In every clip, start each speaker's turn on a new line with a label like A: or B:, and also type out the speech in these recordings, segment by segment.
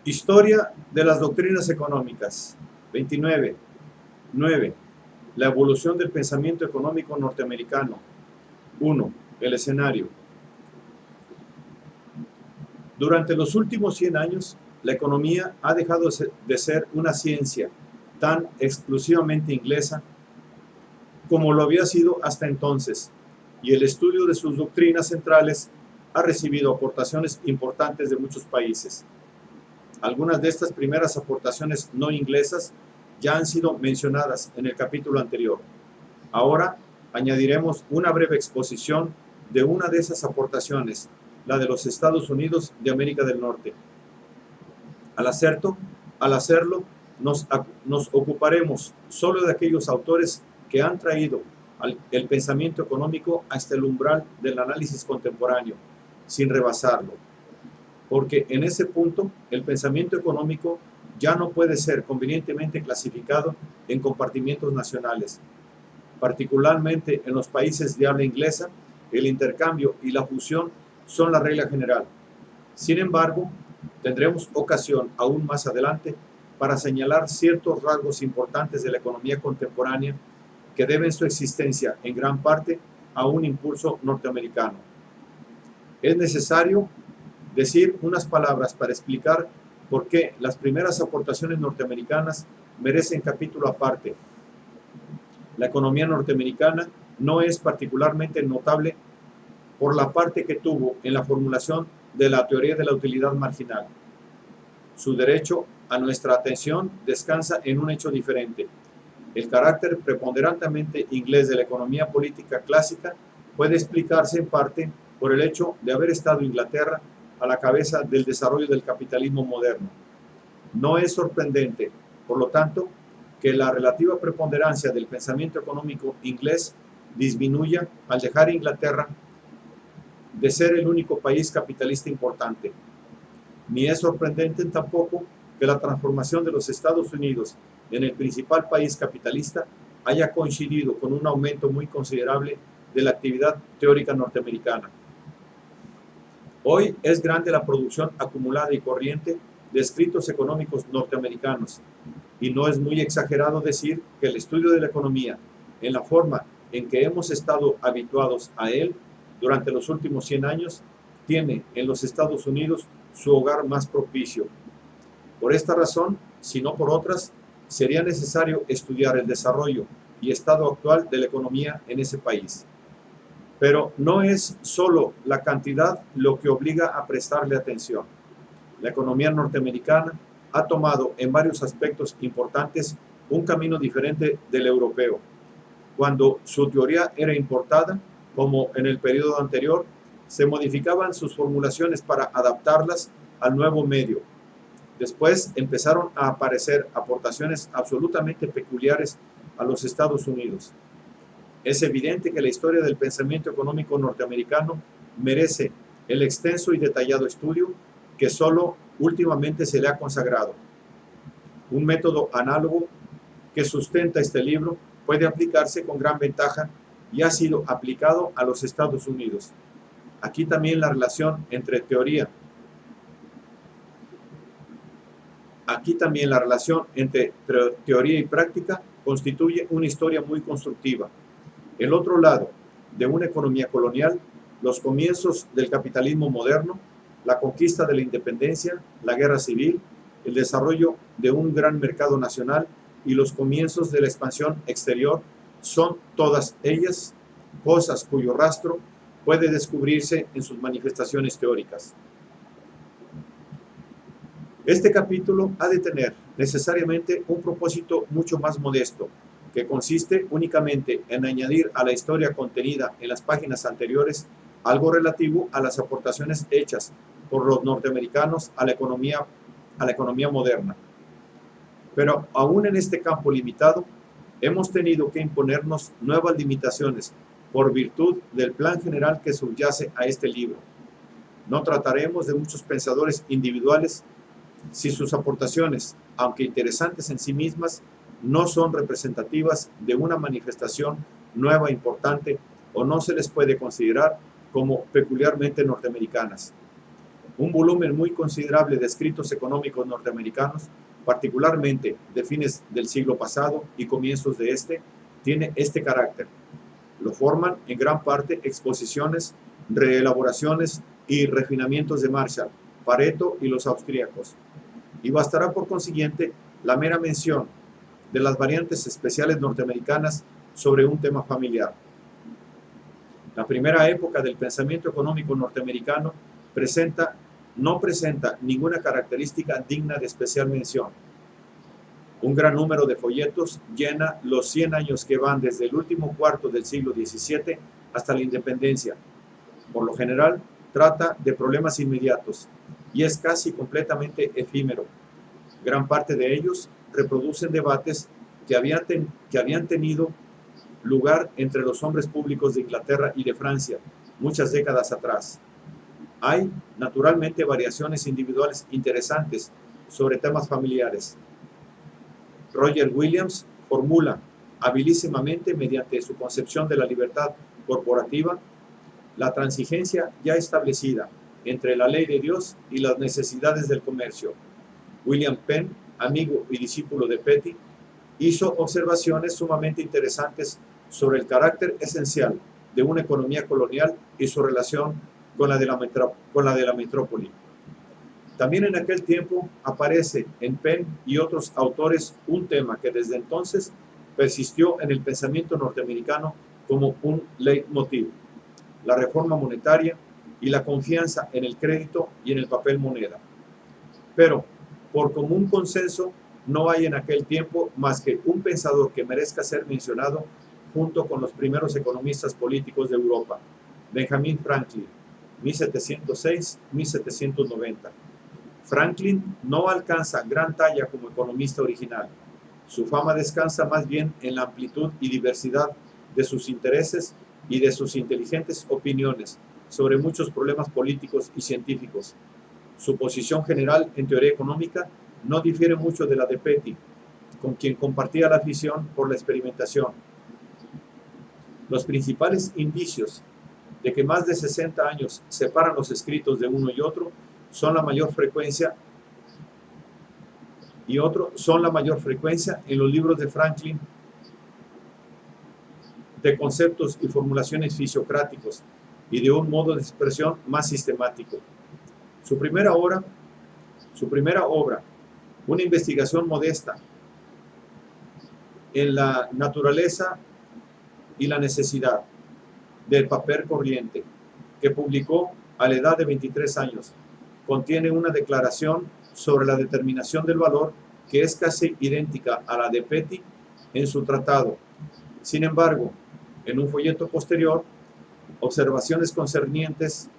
A: Historia de las doctrinas económicas. 29. 9. La evolución del pensamiento económico norteamericano. 1. El escenario. Durante los últimos 100 años, la economía ha dejado de ser una ciencia tan exclusivamente inglesa como lo había sido hasta entonces, y el estudio de sus doctrinas centrales ha recibido aportaciones importantes de muchos países. Algunas de estas primeras aportaciones no inglesas ya han sido mencionadas en el capítulo anterior. Ahora añadiremos una breve exposición de una de esas aportaciones, la de los Estados Unidos de América del Norte. Al hacerlo, nos ocuparemos solo de aquellos autores que han traído el pensamiento económico hasta el umbral del análisis contemporáneo, sin rebasarlo. Porque en ese punto el pensamiento económico ya no puede ser convenientemente clasificado en compartimientos nacionales. Particularmente en los países de habla inglesa, el intercambio y la fusión son la regla general. Sin embargo, tendremos ocasión aún más adelante para señalar ciertos rasgos importantes de la economía contemporánea que deben su existencia en gran parte a un impulso norteamericano. Es necesario decir unas palabras para explicar por qué las primeras aportaciones norteamericanas merecen capítulo aparte. La economía norteamericana no es particularmente notable por la parte que tuvo en la formulación de la teoría de la utilidad marginal. Su derecho a nuestra atención descansa en un hecho diferente. El carácter preponderantemente inglés de la economía política clásica puede explicarse en parte por el hecho de haber estado Inglaterra a la cabeza del desarrollo del capitalismo moderno. No es sorprendente, por lo tanto, que la relativa preponderancia del pensamiento económico inglés disminuya al dejar Inglaterra de ser el único país capitalista importante. Ni es sorprendente tampoco que la transformación de los Estados Unidos en el principal país capitalista haya coincidido con un aumento muy considerable de la actividad teórica norteamericana. Hoy es grande la producción acumulada y corriente de escritos económicos norteamericanos, y no es muy exagerado decir que el estudio de la economía, en la forma en que hemos estado habituados a él durante los últimos 100 años, tiene en los Estados Unidos su hogar más propicio. Por esta razón, si no por otras, sería necesario estudiar el desarrollo y estado actual de la economía en ese país. Pero no es solo la cantidad lo que obliga a prestarle atención. La economía norteamericana ha tomado en varios aspectos importantes un camino diferente del europeo. Cuando su teoría era importada, como en el periodo anterior, se modificaban sus formulaciones para adaptarlas al nuevo medio. Después empezaron a aparecer aportaciones absolutamente peculiares a los Estados Unidos. Es evidente que la historia del pensamiento económico norteamericano merece el extenso y detallado estudio que solo últimamente se le ha consagrado. Un método análogo que sustenta este libro puede aplicarse con gran ventaja y ha sido aplicado a los Estados Unidos. Aquí también la relación entre teoría y práctica constituye una historia muy constructiva. El otro lado de una economía colonial, los comienzos del capitalismo moderno, la conquista de la independencia, la guerra civil, el desarrollo de un gran mercado nacional y los comienzos de la expansión exterior son todas ellas cosas cuyo rastro puede descubrirse en sus manifestaciones teóricas. Este capítulo ha de tener necesariamente un propósito mucho más modesto, que consiste únicamente en añadir a la historia contenida en las páginas anteriores algo relativo a las aportaciones hechas por los norteamericanos a la economía moderna. Pero aún en este campo limitado, hemos tenido que imponernos nuevas limitaciones por virtud del plan general que subyace a este libro. No trataremos de muchos pensadores individuales si sus aportaciones, aunque interesantes en sí mismas, no son representativas de una manifestación nueva importante o no se les puede considerar como peculiarmente norteamericanas. Un volumen muy considerable de escritos económicos norteamericanos, particularmente de fines del siglo pasado y comienzos de este, tiene este carácter. Lo forman en gran parte exposiciones, reelaboraciones y refinamientos de Marshall, Pareto y los austríacos. Y bastará por consiguiente la mera mención de las variantes especiales norteamericanas sobre un tema familiar. La primera época del pensamiento económico norteamericano no presenta ninguna característica digna de especial mención. Un gran número de folletos llena los 100 años que van desde el último cuarto del siglo XVII hasta la independencia. Por lo general, trata de problemas inmediatos y es casi completamente efímero. Gran parte de ellos reproducen debates que habían tenido lugar entre los hombres públicos de Inglaterra y de Francia muchas décadas atrás. Hay, naturalmente, variaciones individuales interesantes sobre temas familiares. Roger Williams formula habilísimamente, mediante su concepción de la libertad corporativa, la transigencia ya establecida entre la ley de Dios y las necesidades del comercio. William Penn, amigo y discípulo de Petty, hizo observaciones sumamente interesantes sobre el carácter esencial de una economía colonial y su relación con la de la metrópoli. También en aquel tiempo aparece en Penn y otros autores un tema que desde entonces persistió en el pensamiento norteamericano como un leitmotiv: la reforma monetaria y la confianza en el crédito y en el papel moneda. Pero, por común consenso, no hay en aquel tiempo más que un pensador que merezca ser mencionado junto con los primeros economistas políticos de Europa: Benjamin Franklin, 1706-1790. Franklin no alcanza gran talla como economista original. Su fama descansa más bien en la amplitud y diversidad de sus intereses y de sus inteligentes opiniones sobre muchos problemas políticos y científicos. Su posición general en teoría económica no difiere mucho de la de Petty, con quien compartía la afición por la experimentación. Los principales indicios de que más de 60 años separan los escritos de uno y otro son la mayor frecuencia en los libros de Franklin de conceptos y formulaciones fisiocráticos y de un modo de expresión más sistemático. Su primera obra, una investigación modesta en la naturaleza y la necesidad del papel corriente, que publicó a la edad de 23 años, contiene una declaración sobre la determinación del valor que es casi idéntica a la de Petty en su tratado. Sin embargo, en un folleto posterior, Observaciones concernientes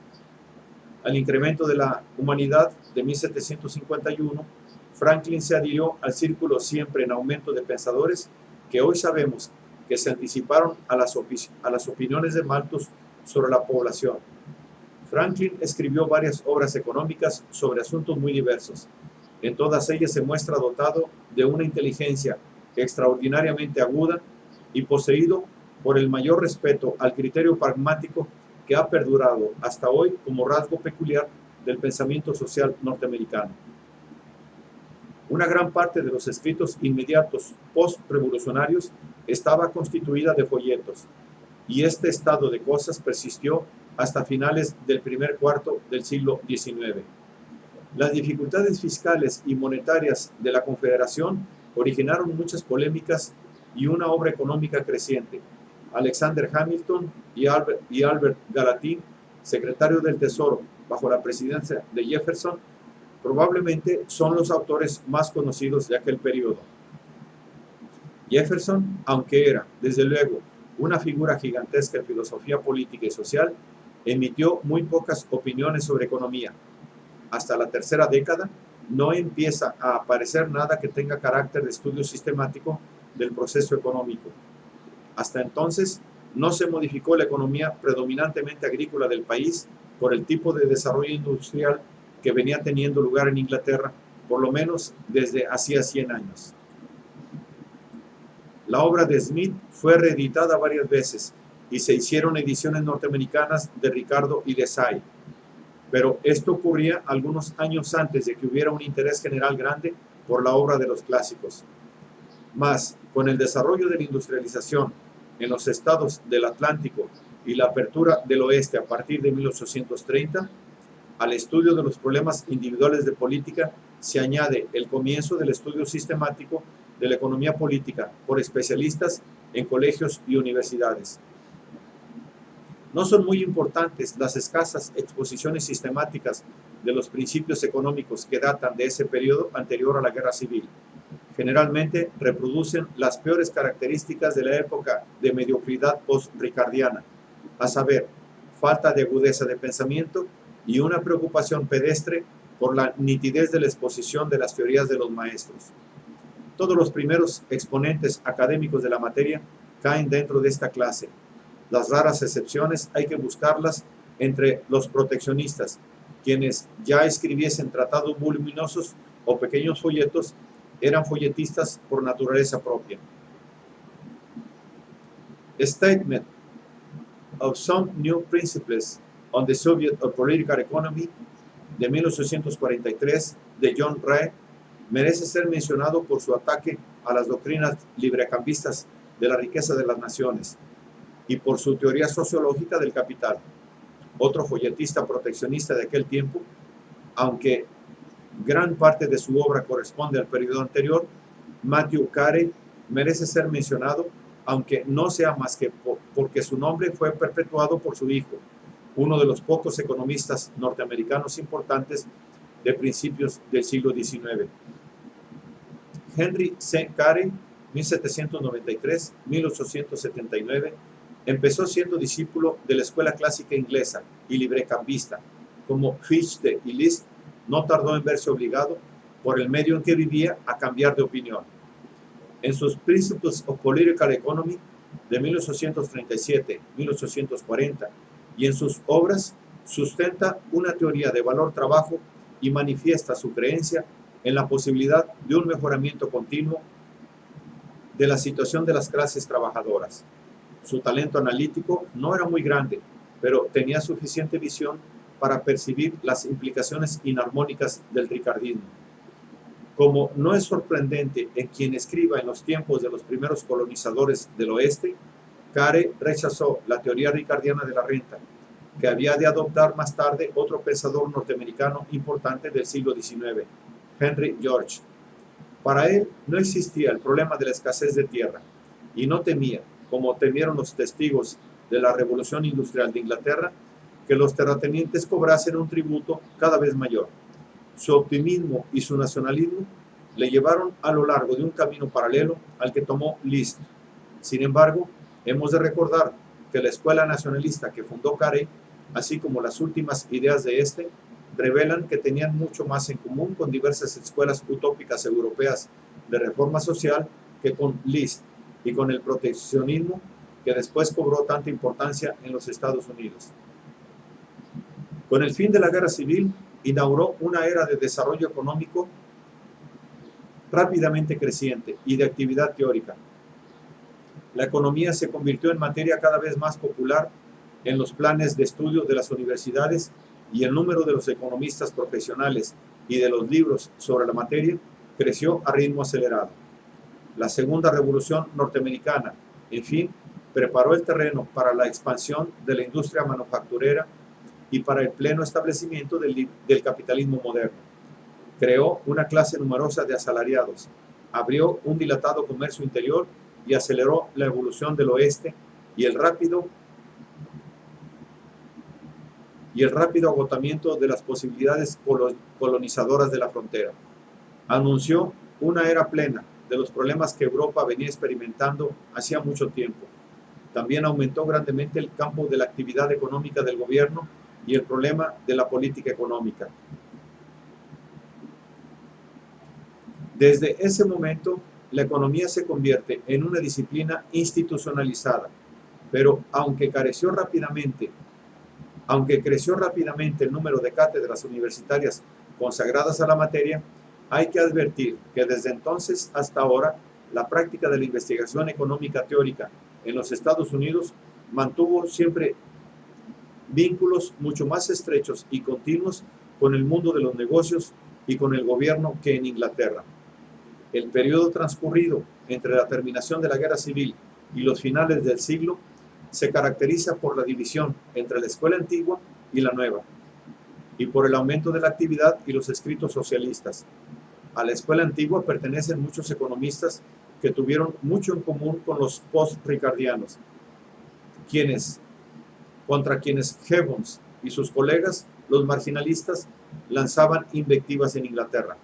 A: al incremento de la humanidad, de 1751, Franklin se adhirió al círculo siempre en aumento de pensadores que hoy sabemos que se anticiparon a las opiniones de Malthus sobre la población. Franklin escribió varias obras económicas sobre asuntos muy diversos. En todas ellas se muestra dotado de una inteligencia extraordinariamente aguda y poseído por el mayor respeto al criterio pragmático que ha perdurado hasta hoy como rasgo peculiar del pensamiento social norteamericano. Una gran parte de los escritos inmediatos post-revolucionarios estaba constituida de folletos, y este estado de cosas persistió hasta finales del primer cuarto del siglo XIX. Las dificultades fiscales y monetarias de la Confederación originaron muchas polémicas y una obra económica creciente. Alexander Hamilton y Albert Gallatin, secretario del Tesoro bajo la presidencia de Jefferson, probablemente son los autores más conocidos de aquel periodo. Jefferson, aunque era, desde luego, una figura gigantesca en filosofía política y social, emitió muy pocas opiniones sobre economía. Hasta la tercera década no empieza a aparecer nada que tenga carácter de estudio sistemático del proceso económico. Hasta entonces no se modificó la economía predominantemente agrícola del país por el tipo de desarrollo industrial que venía teniendo lugar en Inglaterra, por lo menos desde hacía 100 años. La obra de Smith fue reeditada varias veces y se hicieron ediciones norteamericanas de Ricardo y de Say. pero esto ocurría algunos años antes de que hubiera un interés general grande por la obra de los clásicos. Mas, con el desarrollo de la industrialización en los estados del Atlántico y la apertura del oeste a partir de 1830, al estudio de los problemas individuales de política se añade el comienzo del estudio sistemático de la economía política por especialistas en colegios y universidades. No son muy importantes las escasas exposiciones sistemáticas de los principios económicos que datan de ese periodo anterior a la Guerra Civil. Generalmente reproducen las peores características de la época de mediocridad post-ricardiana, a saber, falta de agudeza de pensamiento y una preocupación pedestre por la nitidez de la exposición de las teorías de los maestros. Todos los primeros exponentes académicos de la materia caen dentro de esta clase. Las raras excepciones hay que buscarlas entre los proteccionistas, quienes ya escribiesen tratados voluminosos o pequeños folletos, eran folletistas por naturaleza propia. A Statement of Some New Principles on the Subject of Political Economy de 1843 de John Ray merece ser mencionado por su ataque a las doctrinas librecambistas de la riqueza de las naciones y por su teoría sociológica del capital. Otro folletista proteccionista de aquel tiempo, aunque gran parte de su obra corresponde al periodo anterior, Matthew Carey, merece ser mencionado, aunque no sea más que porque su nombre fue perpetuado por su hijo, uno de los pocos economistas norteamericanos importantes de principios del siglo XIX. Henry C. Carey, 1793-1879, empezó siendo discípulo de la escuela clásica inglesa y librecambista. Como Fichte y Liszt, no tardó en verse obligado, por el medio en que vivía, a cambiar de opinión. En sus Principles of Political Economy de 1837-1840 y en sus obras sustenta una teoría de valor-trabajo y manifiesta su creencia en la posibilidad de un mejoramiento continuo de la situación de las clases trabajadoras. Su talento analítico no era muy grande, pero tenía suficiente visión para percibir las implicaciones inarmónicas del ricardismo. Como no es sorprendente en quien escriba en los tiempos de los primeros colonizadores del oeste, Carey rechazó la teoría ricardiana de la renta, que había de adoptar más tarde otro pensador norteamericano importante del siglo XIX, Henry George. Para él no existía el problema de la escasez de tierra, y no temía, como temieron los testigos de la Revolución Industrial de Inglaterra, que los terratenientes cobrasen un tributo cada vez mayor. Su optimismo y su nacionalismo le llevaron a lo largo de un camino paralelo al que tomó Liszt. Sin embargo, hemos de recordar que la escuela nacionalista que fundó Carey, así como las últimas ideas de este, revelan que tenían mucho más en común con diversas escuelas utópicas europeas de reforma social que con Liszt y con el proteccionismo que después cobró tanta importancia en los Estados Unidos. Con el fin de la Guerra Civil, inauguró una era de desarrollo económico rápidamente creciente y de actividad teórica. La economía se convirtió en materia cada vez más popular en los planes de estudio de las universidades y el número de los economistas profesionales y de los libros sobre la materia creció a ritmo acelerado. La segunda revolución norteamericana, en fin, preparó el terreno para la expansión de la industria manufacturera y para el pleno establecimiento del capitalismo moderno. Creó una clase numerosa de asalariados, abrió un dilatado comercio interior y aceleró la evolución del oeste y el rápido agotamiento de las posibilidades colonizadoras de la frontera. Anunció una era plena de los problemas que Europa venía experimentando hacía mucho tiempo. También aumentó grandemente el campo de la actividad económica del gobierno y el problema de la política económica. Desde ese momento, la economía se convierte en una disciplina institucionalizada, pero aunque creció rápidamente el número de cátedras universitarias consagradas a la materia, hay que advertir que desde entonces hasta ahora la práctica de la investigación económica teórica en los Estados Unidos mantuvo siempre vínculos mucho más estrechos y continuos con el mundo de los negocios y con el gobierno que en Inglaterra. El periodo transcurrido entre la terminación de la Guerra Civil y los finales del siglo se caracteriza por la división entre la escuela antigua y la nueva, y por el aumento de la actividad y los escritos socialistas. A la escuela antigua pertenecen muchos economistas que tuvieron mucho en común con los post-ricardianos, contra quienes Gibbons y sus colegas, los marginalistas, lanzaban invectivas en Inglaterra.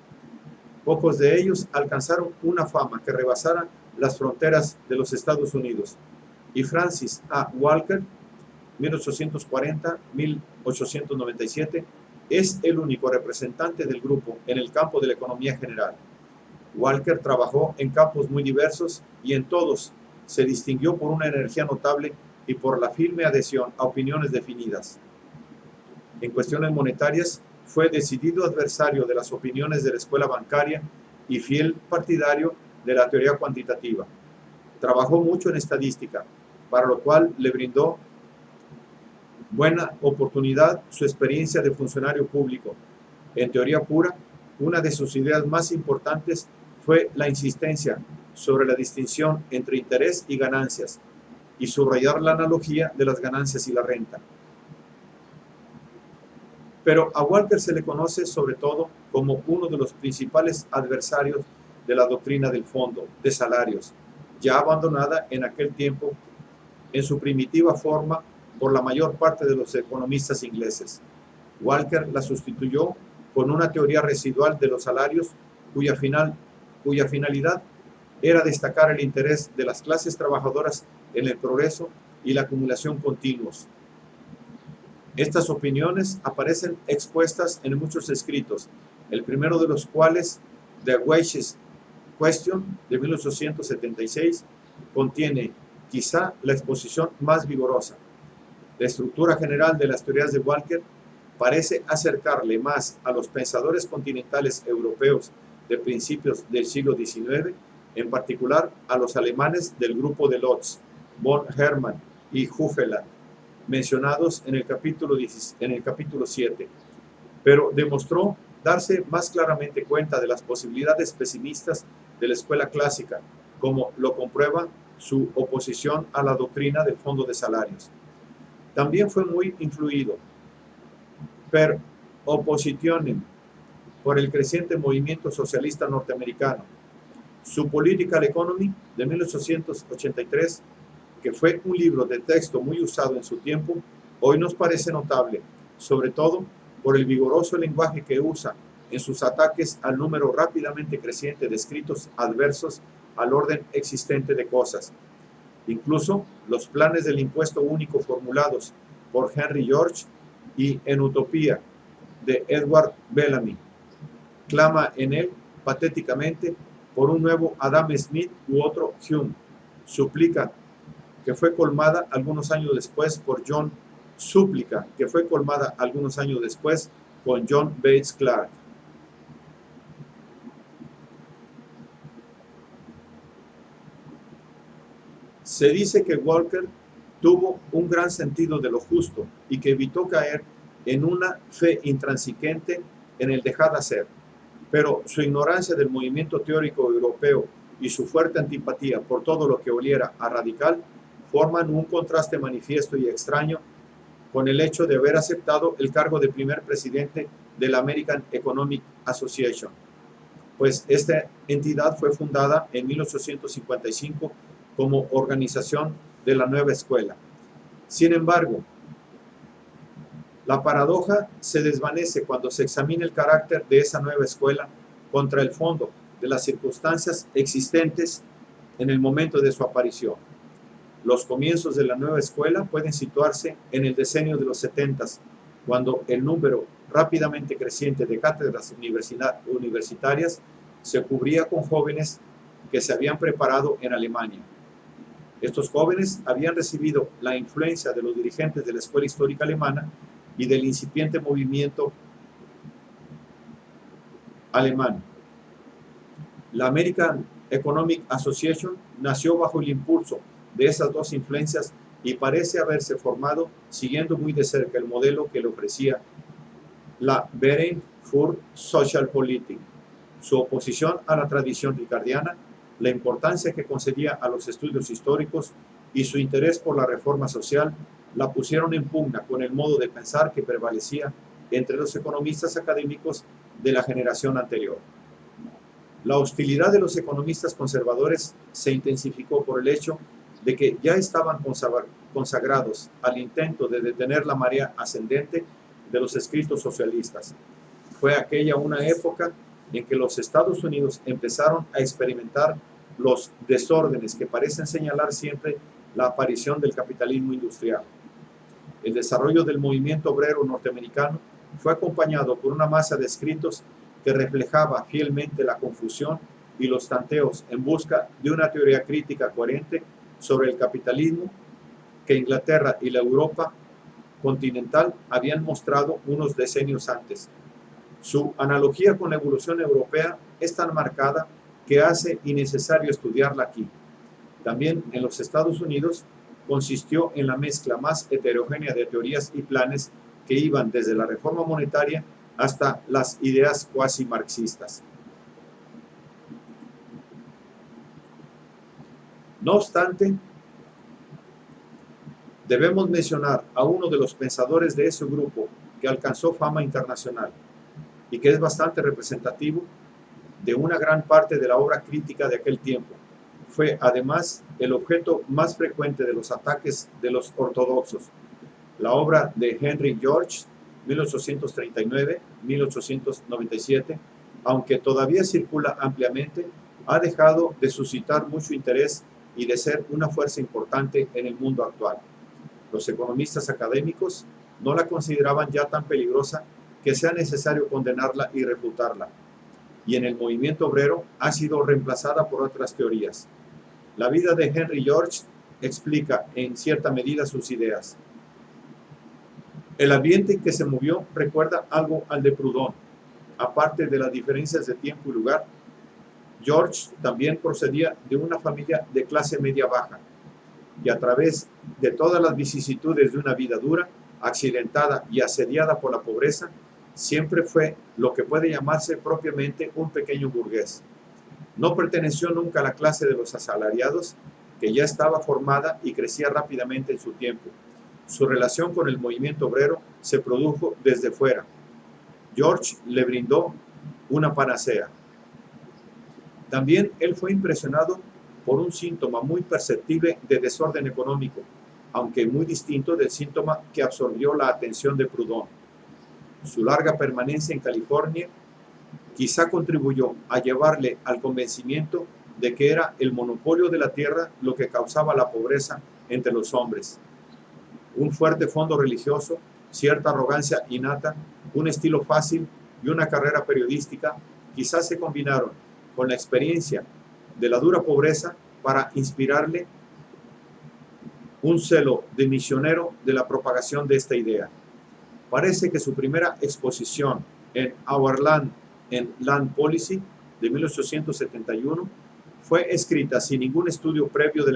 A: Pocos de ellos alcanzaron una fama que rebasara las fronteras de los Estados Unidos, y Francis A. Walker, 1840-1897, es el único representante del grupo en el campo de la economía general. Walker trabajó en campos muy diversos y en todos se distinguió por una energía notable y por la firme adhesión a opiniones definidas. En cuestiones monetarias, fue decidido adversario de las opiniones de la escuela bancaria y fiel partidario de la teoría cuantitativa. Trabajó mucho en estadística, para lo cual le brindó buena oportunidad su experiencia de funcionario público. En teoría pura, una de sus ideas más importantes fue la insistencia sobre la distinción entre interés y ganancias, y subrayar la analogía de las ganancias y la renta. Pero a Walker se le conoce sobre todo como uno de los principales adversarios de la doctrina del fondo de salarios, ya abandonada en aquel tiempo en su primitiva forma por la mayor parte de los economistas ingleses. Walker la sustituyó con una teoría residual de los salarios cuya finalidad era destacar el interés de las clases trabajadoras en el progreso y la acumulación continuos. Estas opiniones aparecen expuestas en muchos escritos, el primero de los cuales, The Wages Question, de 1876, contiene quizá la exposición más vigorosa. La estructura general de las teorías de Walker parece acercarle más a los pensadores continentales europeos de principios del siglo XIX, en particular a los alemanes del grupo de Lotz, von Hermann y Huffeland, mencionados en el capítulo 7, pero demostró darse más claramente cuenta de las posibilidades pesimistas de la escuela clásica, como lo comprueba su oposición a la doctrina del fondo de salarios. También fue muy influido per oppositionem por el creciente movimiento socialista norteamericano. Su Political Economy de 1883, que fue un libro de texto muy usado en su tiempo, hoy nos parece notable, sobre todo por el vigoroso lenguaje que usa en sus ataques al número rápidamente creciente de escritos adversos al orden existente de cosas. Incluso los planes del impuesto único formulados por Henry George y En Utopía de Edward Bellamy, clama en él patéticamente por un nuevo Adam Smith u otro Hume, súplica que fue colmada algunos años después con John Bates Clark. Se dice que Walker tuvo un gran sentido de lo justo y que evitó caer en una fe intransigente en el dejar hacer, pero su ignorancia del movimiento teórico europeo y su fuerte antipatía por todo lo que oliera a radical forman un contraste manifiesto y extraño con el hecho de haber aceptado el cargo de primer presidente de la American Economic Association, pues esta entidad fue fundada en 1855 como organización de la nueva escuela. Sin embargo, la paradoja se desvanece cuando se examina el carácter de esa nueva escuela contra el fondo de las circunstancias existentes en el momento de su aparición. Los comienzos de la nueva escuela pueden situarse en el decenio de los 70, cuando el número rápidamente creciente de cátedras universitarias se cubría con jóvenes que se habían preparado en Alemania. Estos jóvenes habían recibido la influencia de los dirigentes de la escuela histórica alemana y del incipiente movimiento alemán. La American Economic Association nació bajo el impulso de esas dos influencias y parece haberse formado siguiendo muy de cerca el modelo que le ofrecía la Verein für Sozialpolitik, su oposición a la tradición ricardiana, la importancia que concedía a los estudios históricos y su interés por la reforma social la pusieron en pugna con el modo de pensar que prevalecía entre los economistas académicos de la generación anterior. La hostilidad de los economistas conservadores se intensificó por el hecho de que ya estaban consagrados al intento de detener la marea ascendente de los escritos socialistas. Fue aquella una época en que los Estados Unidos empezaron a experimentar los desórdenes que parecen señalar siempre la aparición del capitalismo industrial. El desarrollo del movimiento obrero norteamericano fue acompañado por una masa de escritos que reflejaba fielmente la confusión y los tanteos en busca de una teoría crítica coherente sobre el capitalismo que Inglaterra y la Europa continental habían mostrado unos decenios antes. Su analogía con la evolución europea es tan marcada que hace innecesario estudiarla aquí. También en los Estados Unidos consistió en la mezcla más heterogénea de teorías y planes que iban desde la reforma monetaria hasta las ideas cuasi marxistas. No obstante, debemos mencionar a uno de los pensadores de ese grupo que alcanzó fama internacional y que es bastante representativo de una gran parte de la obra crítica de aquel tiempo. Fue además el objeto más frecuente de los ataques de los ortodoxos. La obra de Henry George, 1839-1897, aunque todavía circula ampliamente, ha dejado de suscitar mucho interés y de ser una fuerza importante en el mundo actual. Los economistas académicos no la consideraban ya tan peligrosa que sea necesario condenarla y refutarla, y en el movimiento obrero ha sido reemplazada por otras teorías. La vida de Henry George explica en cierta medida sus ideas. El ambiente en que se movió recuerda algo al de Proudhon. Aparte de las diferencias de tiempo y lugar, George también procedía de una familia de clase media-baja, y a través de todas las vicisitudes de una vida dura, accidentada y asediada por la pobreza, siempre fue lo que puede llamarse propiamente un pequeño burgués. No perteneció nunca a la clase de los asalariados, que ya estaba formada y crecía rápidamente en su tiempo. Su relación con el movimiento obrero se produjo desde fuera. George le brindó una panacea. También él fue impresionado por un síntoma muy perceptible de desorden económico, aunque muy distinto del síntoma que absorbió la atención de Proudhon. Su larga permanencia en California quizá contribuyó a llevarle al convencimiento de que era el monopolio de la tierra lo que causaba la pobreza entre los hombres. Un fuerte fondo religioso, cierta arrogancia innata, un estilo fácil y una carrera periodística quizás se combinaron con la experiencia de la dura pobreza para inspirarle un celo de misionero de la propagación de esta idea. Parece que su primera exposición en Our Land and Land Policy de 1871 fue escrita sin ningún estudio previo de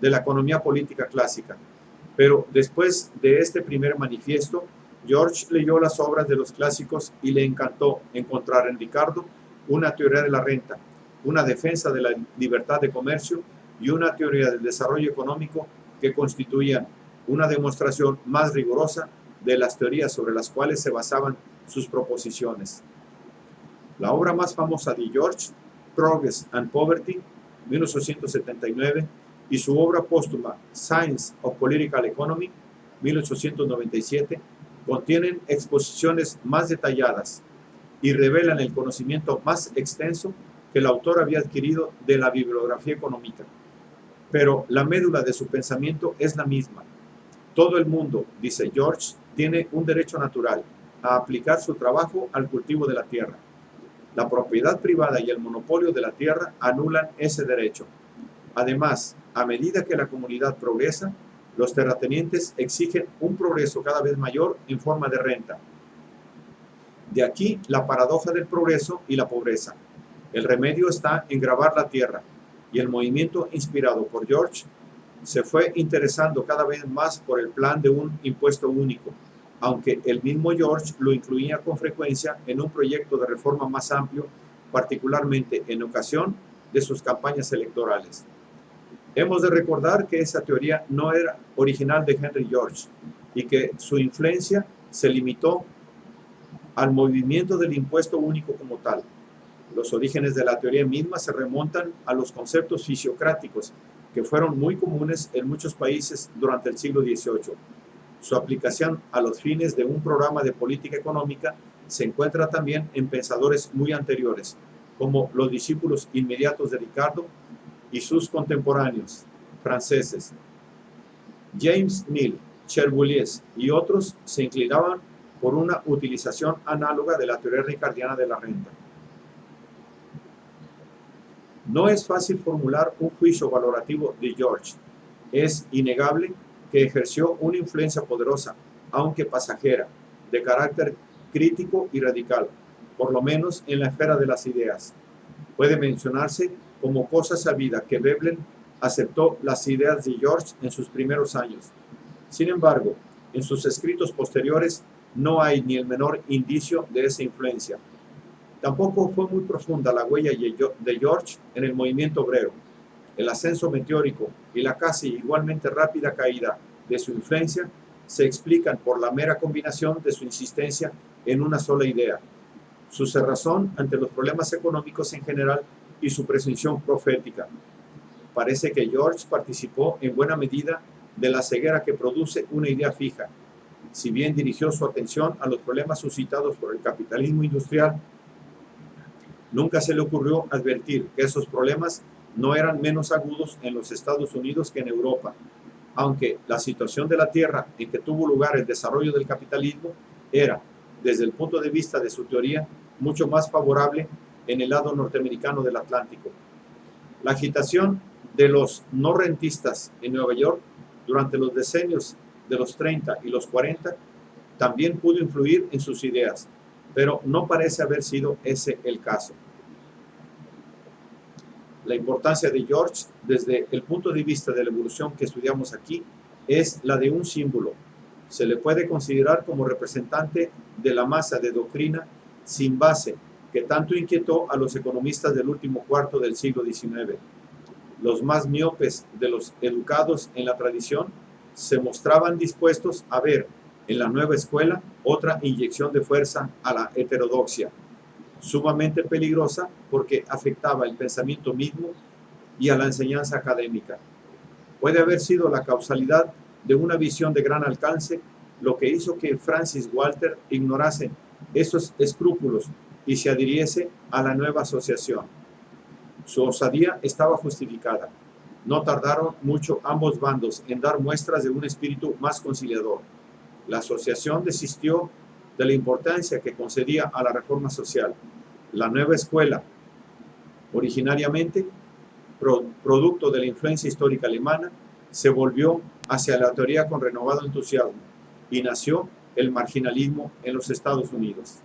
A: la economía política clásica. Pero después de este primer manifiesto, George leyó las obras de los clásicos y le encantó encontrar en Ricardo una teoría de la renta, una defensa de la libertad de comercio y una teoría del desarrollo económico que constituían una demostración más rigurosa de las teorías sobre las cuales se basaban sus proposiciones. La obra más famosa de George, Progress and Poverty, 1879, y su obra póstuma, Science of Political Economy, 1897, contienen exposiciones más detalladas y revelan el conocimiento más extenso que el autor había adquirido de la bibliografía económica. Pero la médula de su pensamiento es la misma. Todo el mundo, dice George, tiene un derecho natural a aplicar su trabajo al cultivo de la tierra. La propiedad privada y el monopolio de la tierra anulan ese derecho. Además, a medida que la comunidad progresa, los terratenientes exigen un progreso cada vez mayor en forma de renta. De aquí la paradoja del progreso y la pobreza. El remedio está en grabar la tierra, y el movimiento inspirado por George se fue interesando cada vez más por el plan de un impuesto único, aunque el mismo George lo incluía con frecuencia en un proyecto de reforma más amplio, particularmente en ocasión de sus campañas electorales. Hemos de recordar que esa teoría no era original de Henry George y que su influencia se limitó al movimiento del impuesto único como tal. Los orígenes de la teoría misma se remontan a los conceptos fisiocráticos que fueron muy comunes en muchos países durante el siglo XVIII. Su aplicación a los fines de un programa de política económica se encuentra también en pensadores muy anteriores, como los discípulos inmediatos de Ricardo y sus contemporáneos franceses. James Mill, Cherbuliez y otros se inclinaban por una utilización análoga de la teoría ricardiana de la renta. No es fácil formular un juicio valorativo de George. Es innegable que ejerció una influencia poderosa, aunque pasajera, de carácter crítico y radical, por lo menos en la esfera de las ideas. Puede mencionarse como cosa sabida que Veblen aceptó las ideas de George en sus primeros años. Sin embargo, en sus escritos posteriores no hay ni el menor indicio de esa influencia. Tampoco fue muy profunda la huella de George en el movimiento obrero. El ascenso meteórico y la casi igualmente rápida caída de su influencia se explican por la mera combinación de su insistencia en una sola idea, su cerrazón ante los problemas económicos en general y su presunción profética. Parece que George participó en buena medida de la ceguera que produce una idea fija. Si bien dirigió su atención a los problemas suscitados por el capitalismo industrial, nunca se le ocurrió advertir que esos problemas no eran menos agudos en los Estados Unidos que en Europa, aunque la situación de la tierra en que tuvo lugar el desarrollo del capitalismo era, desde el punto de vista de su teoría, mucho más favorable en el lado norteamericano del Atlántico. La agitación de los no rentistas en Nueva York durante los decenios de los 30 y los 40 también pudo influir en sus ideas, pero no parece haber sido ese el caso. La importancia de George, desde el punto de vista de la evolución que estudiamos aquí, es la de un símbolo. Se le puede considerar como representante de la masa de doctrina sin base que tanto inquietó a los economistas del último cuarto del siglo XIX. Los más miopes de los educados en la tradición se mostraban dispuestos a ver en la nueva escuela otra inyección de fuerza a la heterodoxia, sumamente peligrosa porque afectaba el pensamiento mismo y a la enseñanza académica. Puede haber sido la causalidad de una visión de gran alcance lo que hizo que Francis Walter ignorase esos escrúpulos y se adhiriese a la nueva asociación. Su osadía estaba justificada. No tardaron mucho ambos bandos en dar muestras de un espíritu más conciliador. La asociación desistió de la importancia que concedía a la reforma social. La nueva escuela, originariamente producto de la influencia histórica alemana, se volvió hacia la teoría con renovado entusiasmo y nació el marginalismo en los Estados Unidos.